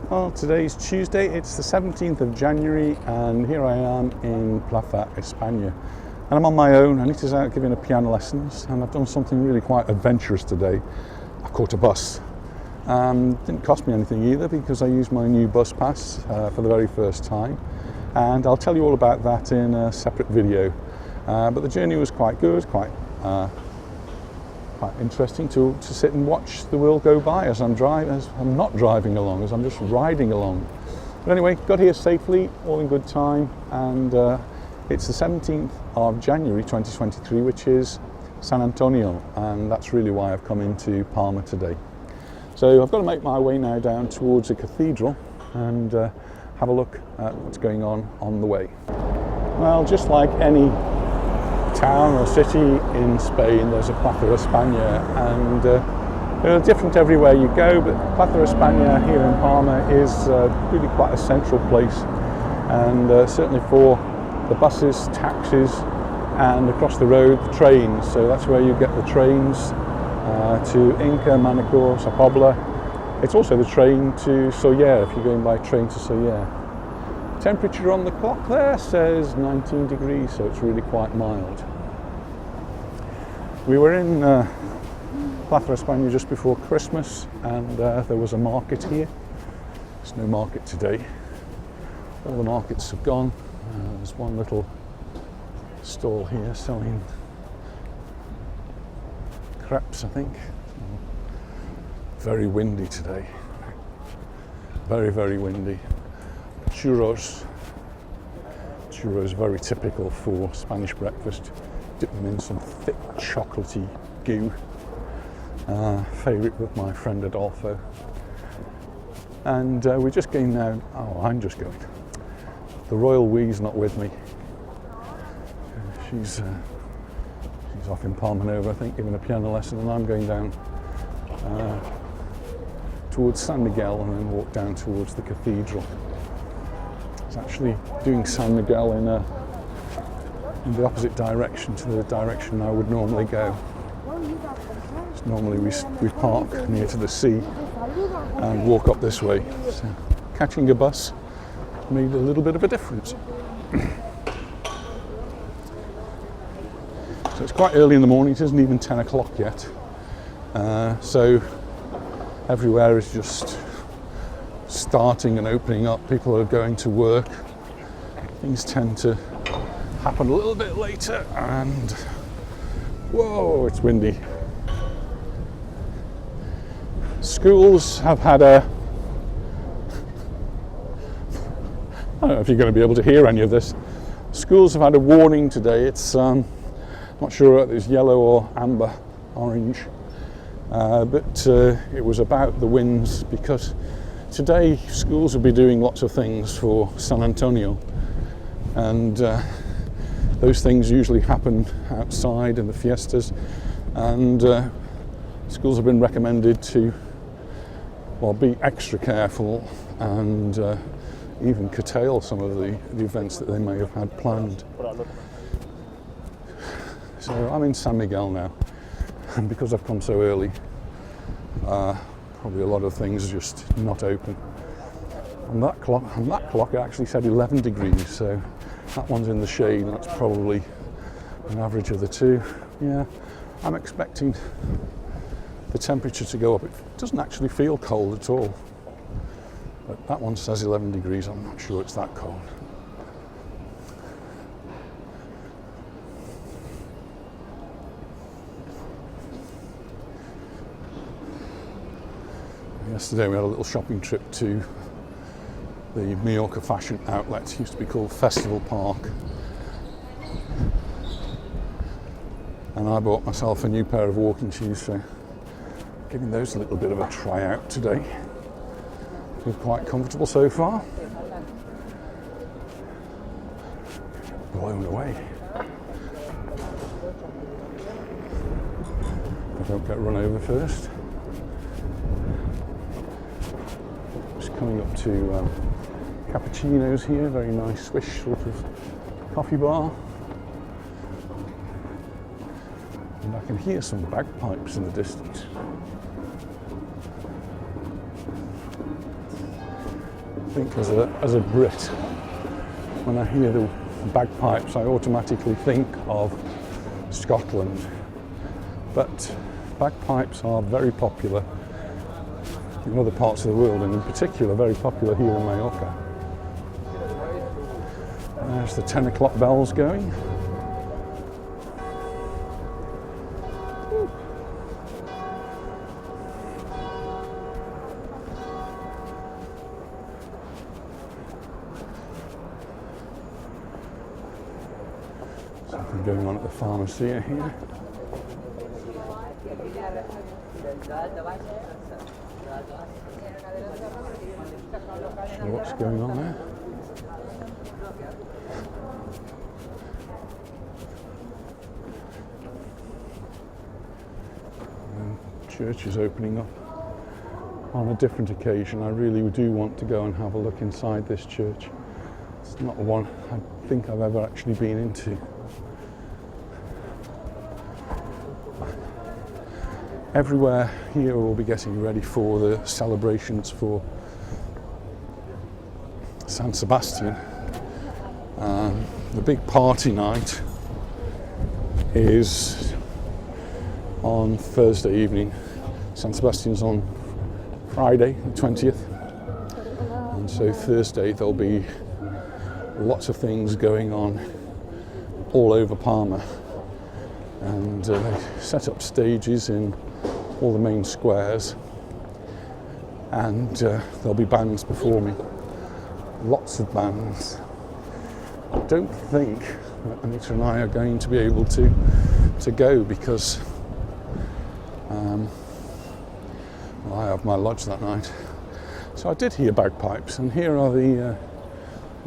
Well, today's Tuesday, it's the 17th of January, and here I am in Plaza Espana. And I'm on my own. Anita's out giving a piano lessons, and I've done something really quite adventurous today. I've caught a bus. Didn't cost me anything either, because I used my new bus pass for the very first time. And I'll tell you all about that in a separate video. But the journey was quite good, quite interesting to sit and watch the world go by as I'm not driving along, as I'm just riding along. But anyway, got here safely, all in good time, and it's the 17th of January 2023, which is San Antonio, and that's really why I've come into Palma today. So I've got to make my way now down towards the cathedral and have a look at what's going on the way. Well, just like any town or city in Spain, there's a Plaza Espana, and they're different everywhere you go, but Plaza Espana here in Palma is really quite a central place, and certainly for the buses, taxis, and across the road, the trains. So that's where you get the trains to Inca, Manacor, Sa Pobla. It's also the train to Soller, if you're going by train to Soller. Temperature on the clock there says 19 degrees, so it's really quite mild. We were in Plaza Espana just before Christmas, and there was a market here. There's no market today. All the markets have gone. There's one little stall here selling crepes, I think. Very windy today. Very, very windy. Churros, very typical for Spanish breakfast. Dip them in some thick chocolatey goo. Favourite with my friend Adolfo. And we're just going now. Oh, I'm just going. The Royal Wee's not with me. She's off in Palma Nova, I think, giving a piano lesson, and I'm going down towards San Miguel and then walk down towards the cathedral. It's actually doing San Miguel in the opposite direction to the direction I would normally go. So normally we park near to the sea and walk up this way. So catching a bus made a little bit of a difference. So it's quite early in the morning, it isn't even 10 o'clock yet. So everywhere is just starting and opening up. People are going to work. Things tend to happen a little bit later, and whoa, it's windy. Schools have had I don't know if you're going to be able to hear any of this. Schools have had a warning today. It's not sure whether it's yellow or amber, orange, but it was about the winds, because today schools will be doing lots of things for San Antonio, and those things usually happen outside in the fiestas, and schools have been recommended to, well, be extra careful and even curtail some of the events that they may have had planned. So I'm in San Miguel now, and because I've come so early, probably a lot of things are just not open. On that clock it actually said 11 degrees, so that one's in the shade, and that's probably an average of the two. Yeah, I'm expecting the temperature to go up. It doesn't actually feel cold at all, but that one says 11 degrees. I'm not sure it's that cold. Yesterday we had a little shopping trip to the Majorca fashion outlet. It used to be called Festival Park. And I bought myself a new pair of walking shoes, so giving those a little bit of a try out today. Feel quite comfortable so far. Blown away. I don't get run over first. Coming up to cappuccinos here, very nice Swiss sort of coffee bar. And I can hear some bagpipes in the distance. I think as a Brit, when I hear the bagpipes, I automatically think of Scotland. But bagpipes are very popular in other parts of the world, and in particular very popular here in Mallorca. There's the 10 o'clock bells going. Something going on at the pharmacy here. So what's going on there? And church is opening up on a different occasion. I really do want to go and have a look inside this church. It's not one I think I've ever actually been into. Everywhere here will be getting ready for the celebrations for San Sebastian. The big party night is on Thursday evening. San Sebastian's on Friday, the 20th. And so Thursday there'll be lots of things going on all over Palma. And they set up stages in all the main squares, and there'll be bands performing, lots of bands. I don't think that Anita and I are going to be able to go because well, I have my lodge that night. So I did hear bagpipes, and here are the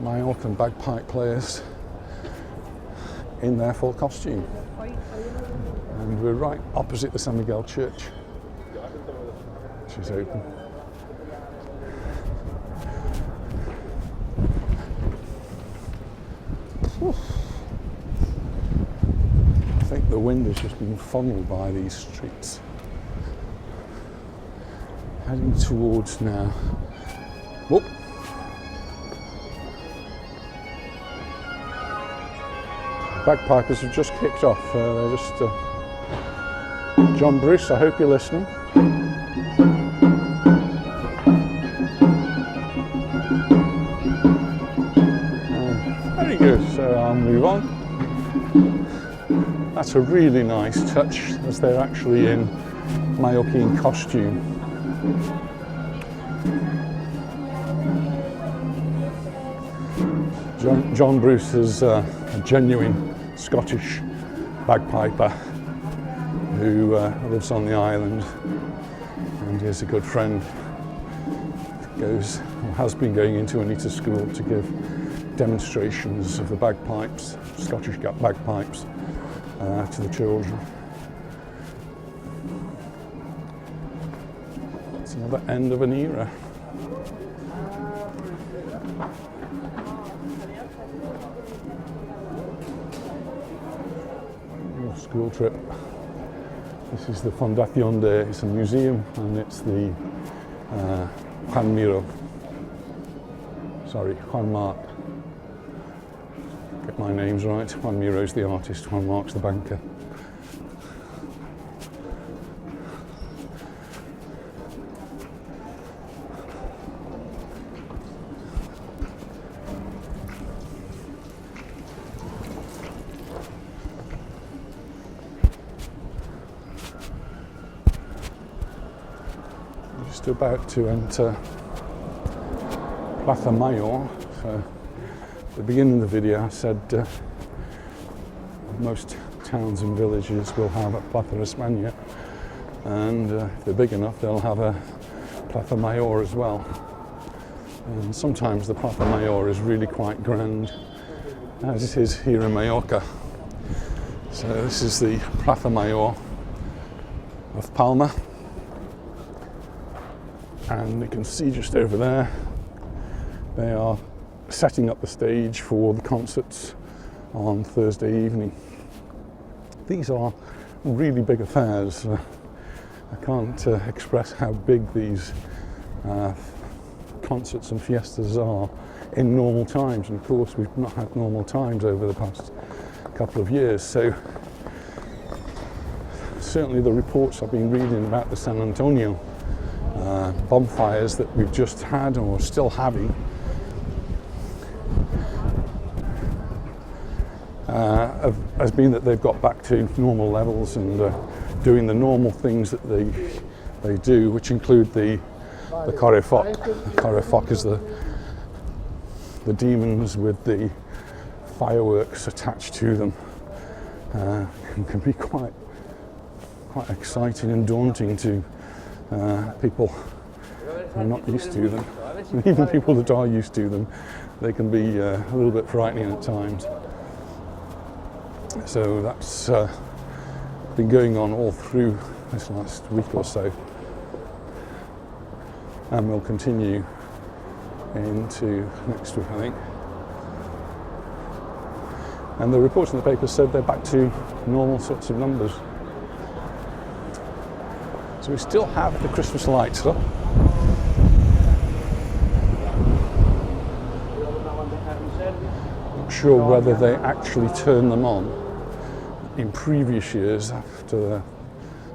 Majorcan bagpipe players in their full costume. And we're right opposite the San Miguel Church, which is open. I think the wind has just been funneled by these streets. Heading towards now. Whoop. Bagpipers have just kicked off. They're just John Bruce, I hope you're listening. Very good, so I'll move on. That's a really nice touch as they're actually in Mallorquin costume. John Bruce is a genuine Scottish bagpiper who lives on the island and is a good friend. Has been going into Anita's school to give demonstrations of the bagpipes, Scottish bagpipes, to the children. It's another end of an era. School trip. This is the Fundación it's a museum, and it's the Juan Marc. Get my names right. Juan Miro's the artist, Juan Marc's the banker. Just about to enter Plaza Mayor. So at the beginning of the video I said most towns and villages will have a Plaza Espana, and if they're big enough they'll have a Plaza Mayor as well. And sometimes the Plaza Mayor is really quite grand, as it is here in Majorca. So this is the Plaza Mayor of Palma. And you can see just over there, they are setting up the stage for the concerts on Thursday evening. These are really big affairs. I can't express how big these concerts and fiestas are in normal times. And of course, we've not had normal times over the past couple of years. So certainly the reports I've been reading about the San Antonio bonfires that we've just had or are still having has been that they've got back to normal levels and doing the normal things that they do, which include the correfoc. The correfoc is the demons with the fireworks attached to them. And can be quite exciting and daunting to people who are not used to them. And even people that are used to them, they can be a little bit frightening at times. So that's been going on all through this last week or so, and will continue into next week, I think. And the reports in the paper said they're back to normal sorts of numbers. So we still have the Christmas lights up. Not sure whether they actually turn them on. In previous years, after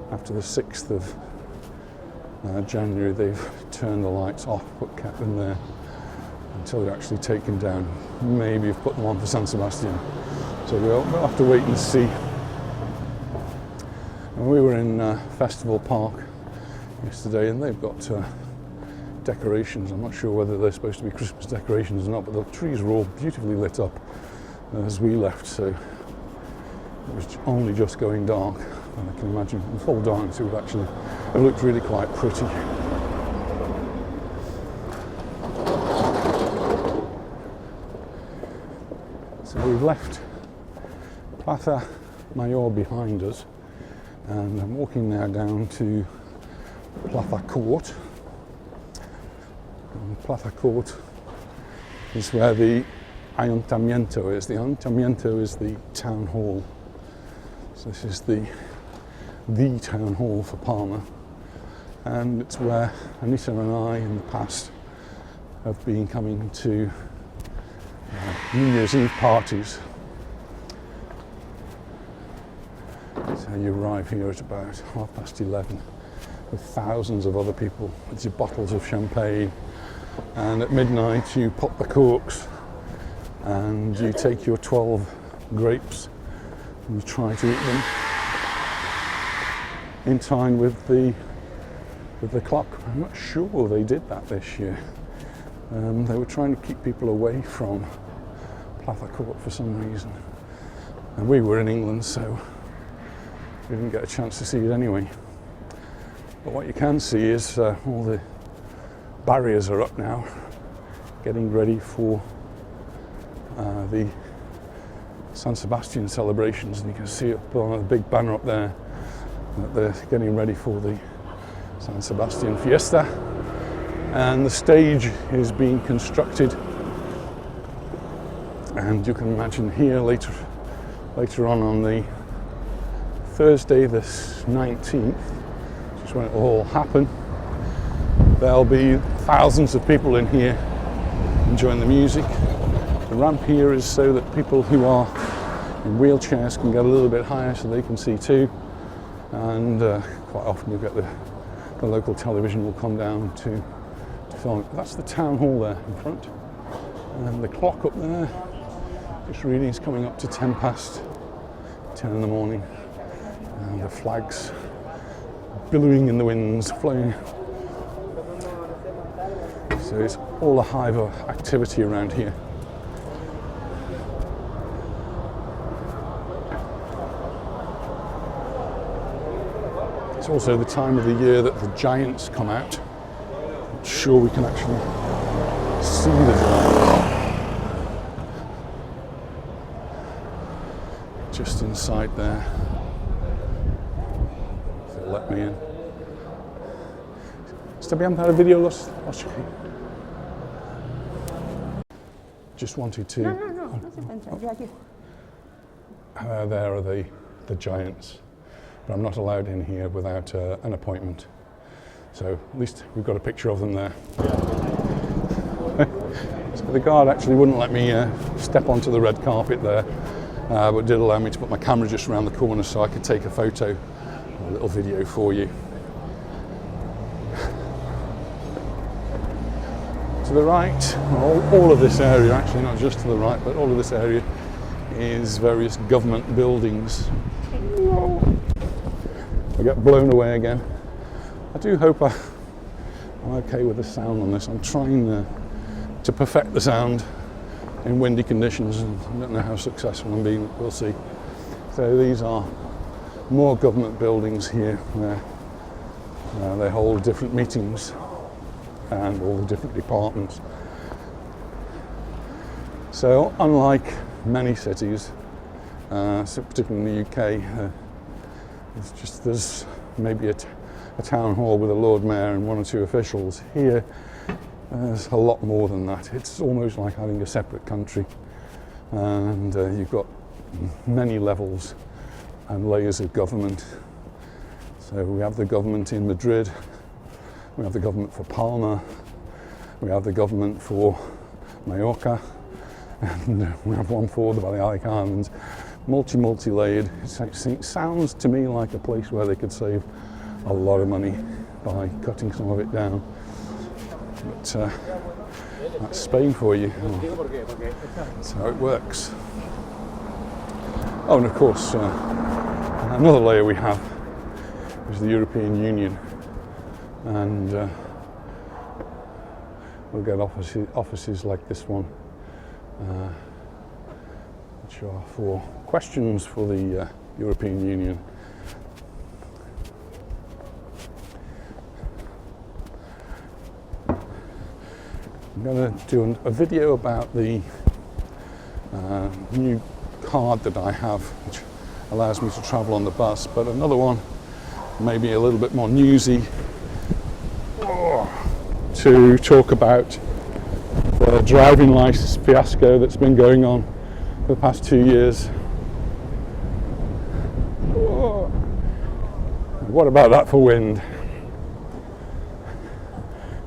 the 6th of January, they've turned the lights off, but kept them there until they're actually taken down. Maybe have put them on for San Sebastian. So we'll have to wait and see. And we were in Festival Park yesterday, and they've got decorations. I'm not sure whether they're supposed to be Christmas decorations or not, but the trees were all beautifully lit up as we left, so it was only just going dark. And I can imagine in full darkness it would actually have looked really quite pretty. So we've left Plaza Mayor behind us, and I'm walking now down to Plaza Court. And Plaza Court is where the Ayuntamiento is. The Ayuntamiento is the town hall. So this is the town hall for Palma, and it's where Anita and I in the past have been coming to New Year's Eve parties. So you arrive here at about 11:30 with thousands of other people with your bottles of champagne, and at midnight you pop the corks and you take your 12 grapes and you try to eat them in time with the clock. I'm not sure they did that this year. They were trying to keep people away from Plaza Court for some reason. And we were in England, so we didn't get a chance to see it anyway. But what you can see is all the barriers are up now, getting ready for the San Sebastian celebrations, and you can see up on a big banner up there that they're getting ready for the San Sebastian fiesta, and the stage is being constructed, and you can imagine here later on the Thursday the 19th, which is when it will all happen, there'll be thousands of people in here enjoying the music. The ramp here is so that people who are in wheelchairs can get a little bit higher so they can see too, and quite often you get the local television will come down to film it. That's the town hall there in front, and the clock up there, its reading is coming up to 10 in the morning, and the flags billowing in the winds, flowing. So it's all a hive of activity around here. It's also the time of the year that the giants come out. I'm sure we can actually see the giants just inside there. If they'll let me in. SteveAndAnitaInMallorca video lost. Just wanted to. There are the giants. But I'm not allowed in here without an appointment. So at least we've got a picture of them there. The guard actually wouldn't let me step onto the red carpet there, but did allow me to put my camera just around the corner so I could take a photo, a little video for you. To the right, all of this area, actually not just to the right, but all of this area is various government buildings. I get blown away again. I do hope I'm okay with the sound on this. I'm trying to perfect the sound in windy conditions, and I don't know how successful I'm being, we'll see. So these are more government buildings here where they hold different meetings and all the different departments. So unlike many cities, so particularly in the UK, there's maybe a town hall with a Lord Mayor and one or two officials. Here, there's a lot more than that. It's almost like having a separate country, and you've got many levels and layers of government. So we have the government in Madrid, we have the government for Palma, we have the government for Majorca, and we have one for the Balearic Islands. Multi-layered. It sounds to me like a place where they could save a lot of money by cutting some of it down. But that's Spain for you. That's how it works. Oh, and of course, another layer we have is the European Union, and we'll get offices like this one, which are for questions for the European Union. I'm going to do a video about the new card that I have, which allows me to travel on the bus, but another one, maybe a little bit more newsy, to talk about the driving license fiasco that's been going on for the past 2 years. What about that for wind?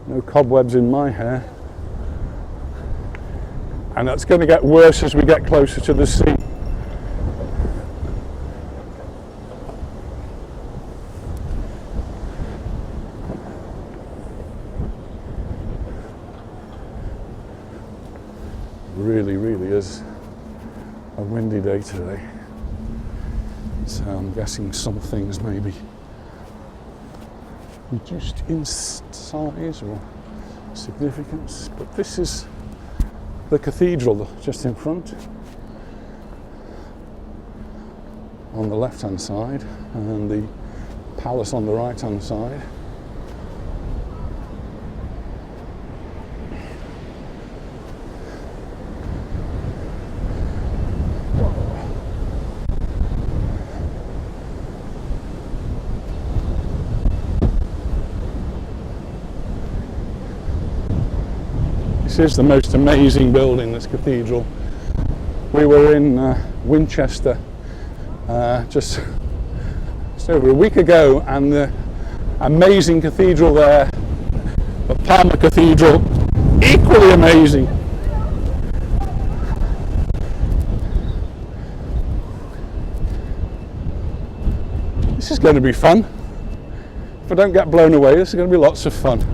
No cobwebs in my hair. And that's going to get worse as we get closer to the sea. Really is a windy day today. So I'm guessing some things may be reduced in size or significance, but this is the cathedral just in front on the left hand side, and the palace on the right hand side. This is the most amazing building, this cathedral. We were in Winchester just over a week ago, and the amazing cathedral there, the Palma Cathedral, equally amazing. This is going to be fun. If I don't get blown away, this is going to be lots of fun.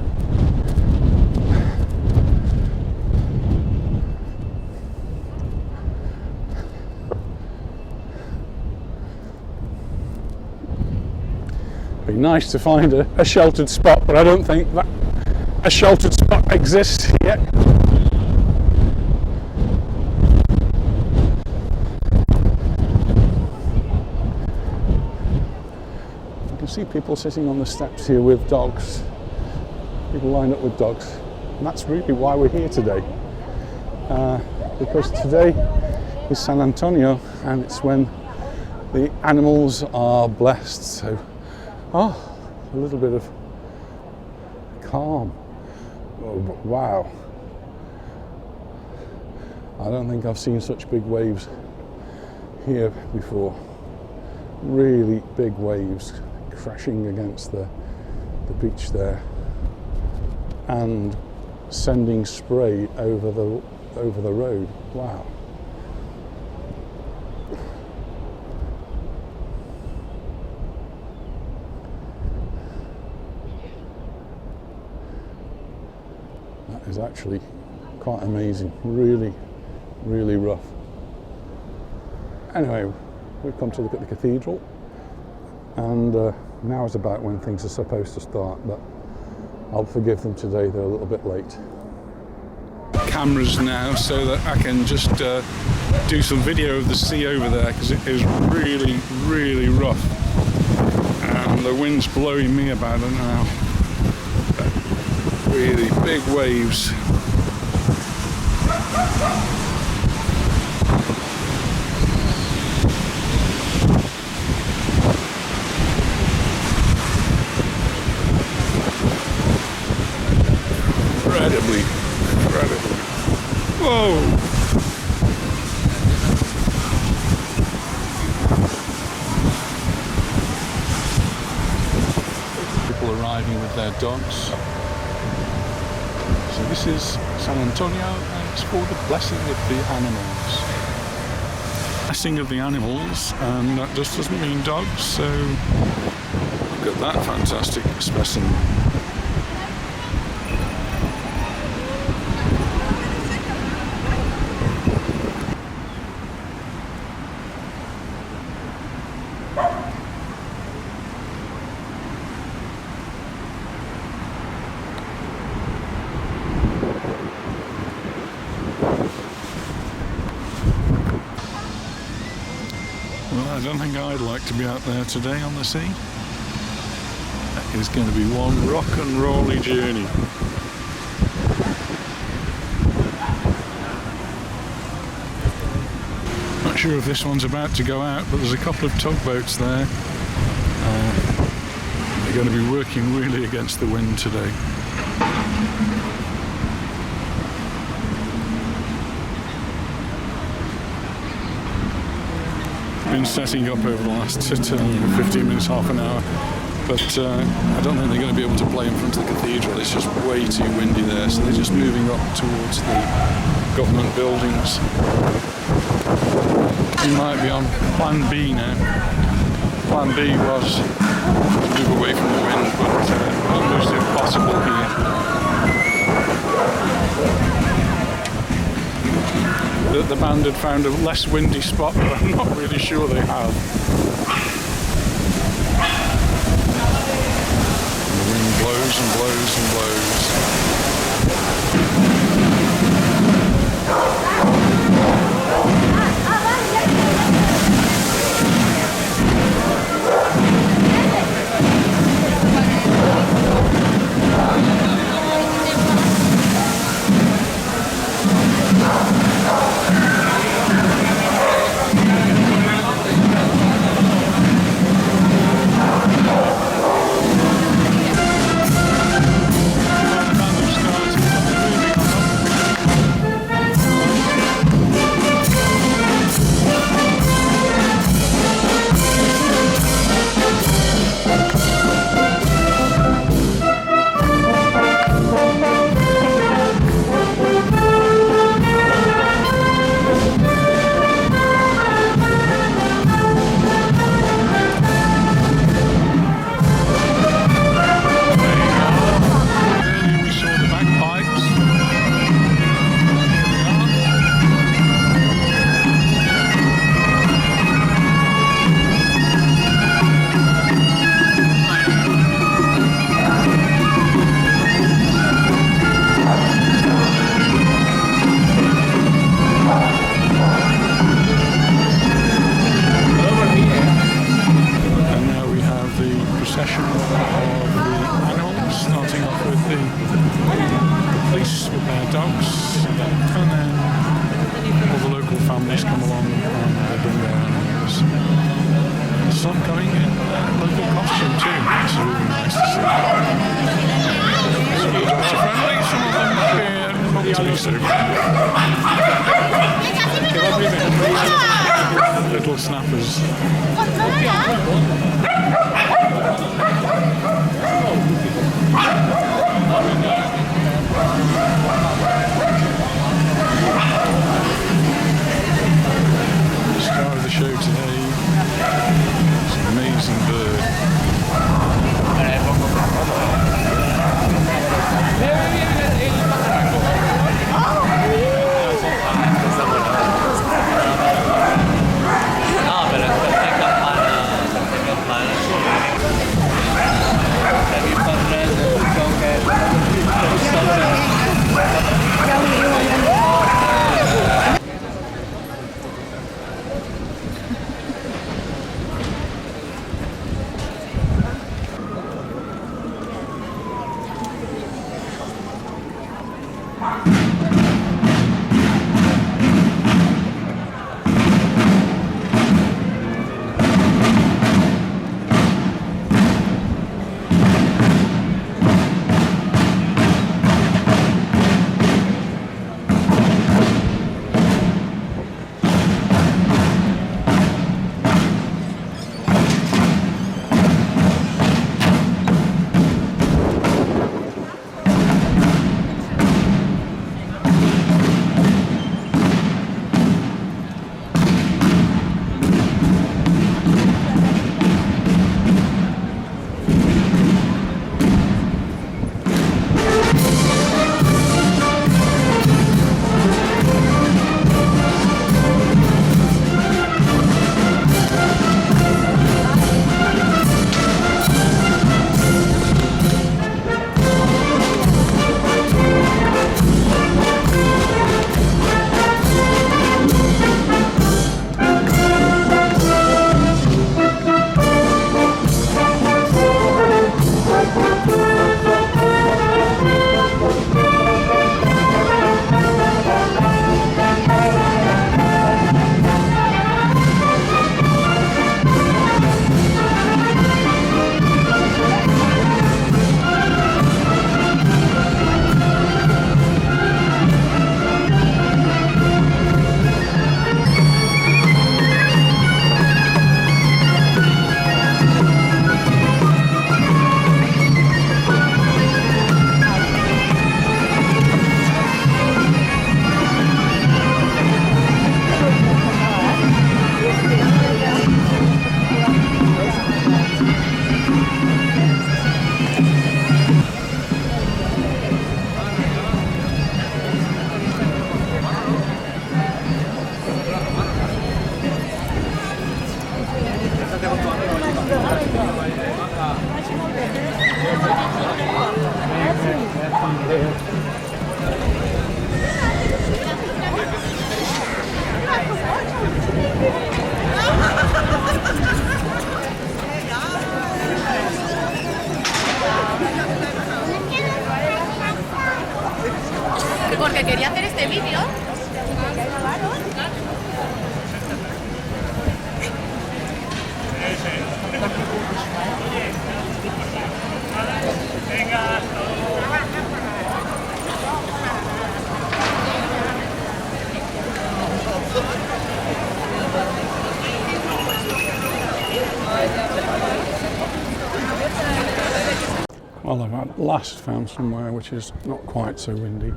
Be nice to find a sheltered spot, but I don't think that a sheltered spot exists yet. You can see people sitting on the steps here with dogs, people lined up with dogs, and that's really why we're here today, because today is San Antonio, and it's when the animals are blessed. So a little bit of calm. Oh, wow. I don't think I've seen such big waves here before. Really big waves crashing against the beach there and sending spray over over the road. Wow. That is actually quite amazing. Really, really rough. Anyway, we've come to look at the cathedral, and now is about when things are supposed to start, but I'll forgive them today, they're a little bit late. Cameras now so that I can just do some video of the sea over there, because it is really, really rough, and the wind's blowing me about it now. Really big waves. Incredibly. Whoa! People arriving with their dogs. So this is San Antonio, and it's called the Blessing of the Animals. Blessing of the Animals, and that just doesn't mean dogs, so look at that fantastic specimen. Well, I don't think I'd like to be out there today on the sea. That is going to be one rock and rolly journey. Not sure if this one's about to go out, but there's a couple of tugboats there. They're going to be working really against the wind today. Been setting up over the last 15 minutes, half an hour, but I don't think they're going to be able to play in front of the cathedral. It's just way too windy there, so they're just moving up towards the government buildings. We might be on plan B now. Plan B was to move away from the wind, but almost impossible here. The band had found a less windy spot, but I'm not really sure they have. The wind blows and blows and blows. Little snappers. Porque quería hacer este vídeo. Well, I've at last found somewhere which is not quite so windy.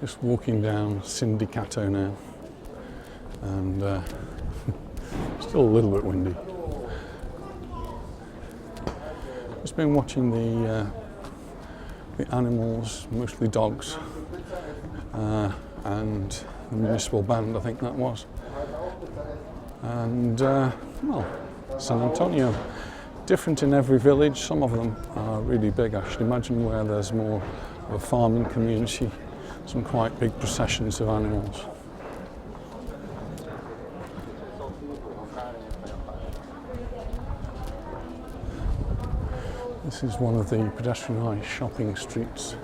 Just walking down Sindicato now, and still a little bit windy. Just been watching the animals, mostly dogs, and the municipal band, I think that was. And well, San Antonio, different in every village. Some of them are really big. I should imagine where there's more of a farming community, some quite big processions of animals. This is one of the pedestrianised shopping streets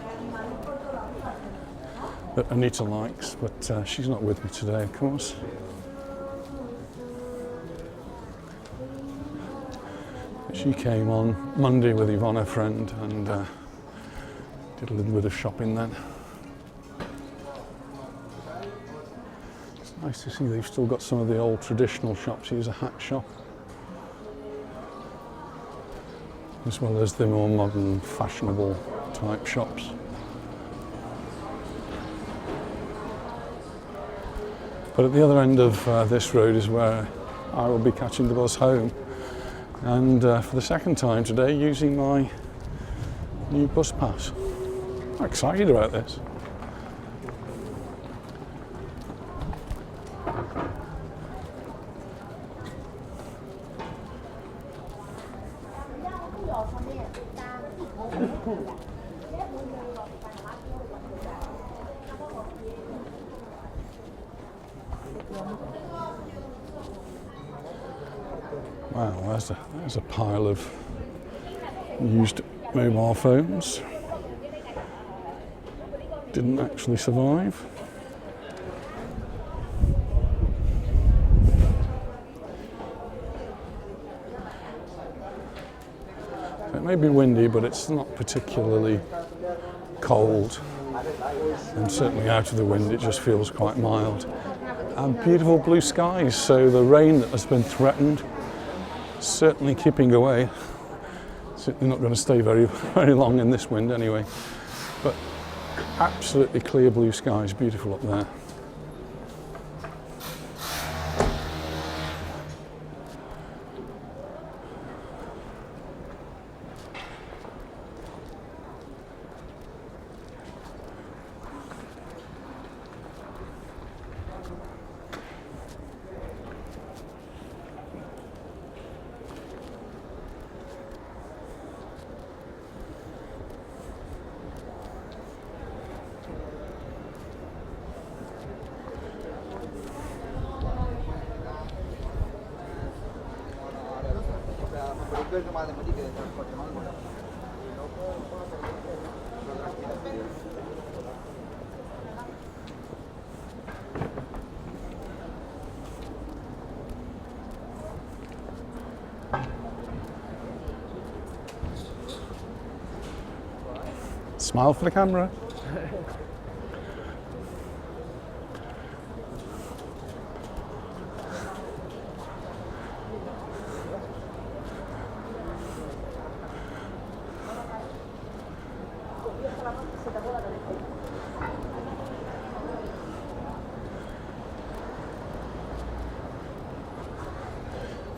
that Anita likes, but she's not with me today, of course. She came on Monday with Yvonne, her friend, and did a little bit of shopping then. It's nice to see they've still got some of the old traditional shops. Here's a hat shop, as well as the more modern, fashionable type shops. But at the other end of this road is where I will be catching the bus home. And for the second time today, using my new bus pass. I'm excited about this. Wow, there's a pile of used mobile phones. Didn't actually survive. It may be windy, but it's not particularly cold. And certainly out of the wind, it just feels quite mild. And beautiful blue skies, so the rain that has been threatened certainly keeping away. Certainly not going to stay very long in this wind anyway. But absolutely clear blue skies, beautiful up there. Smile for the camera.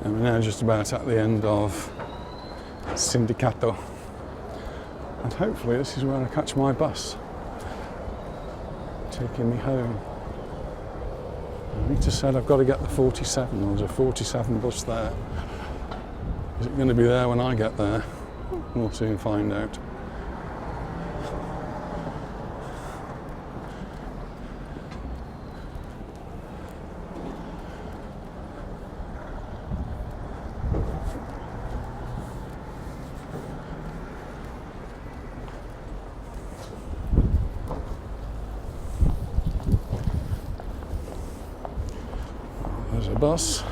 And we're now just about at the end of Sindicato. And hopefully this is where I catch my bus, taking me home. Rita said I've got to get the 47. There's a 47 bus there. Is it going to be there when I get there? We'll soon find out. There's a bus.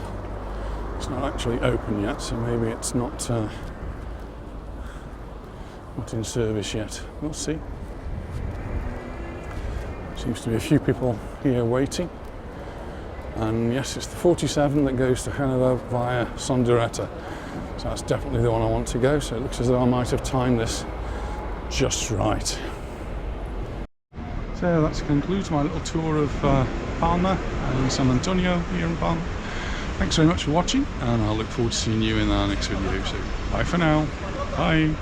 It's not actually open yet, so maybe it's not in service yet. We'll see. Seems to be a few people here waiting. And yes, it's the 47 that goes to Hanover via Sonderetta. So that's definitely the one I want to go. So it looks as though I might have timed this just right. So that concludes my little tour of Palma and San Antonio here in Palma. Thanks very much for watching, and I'll look forward to seeing you in our next video. So bye for now. Bye.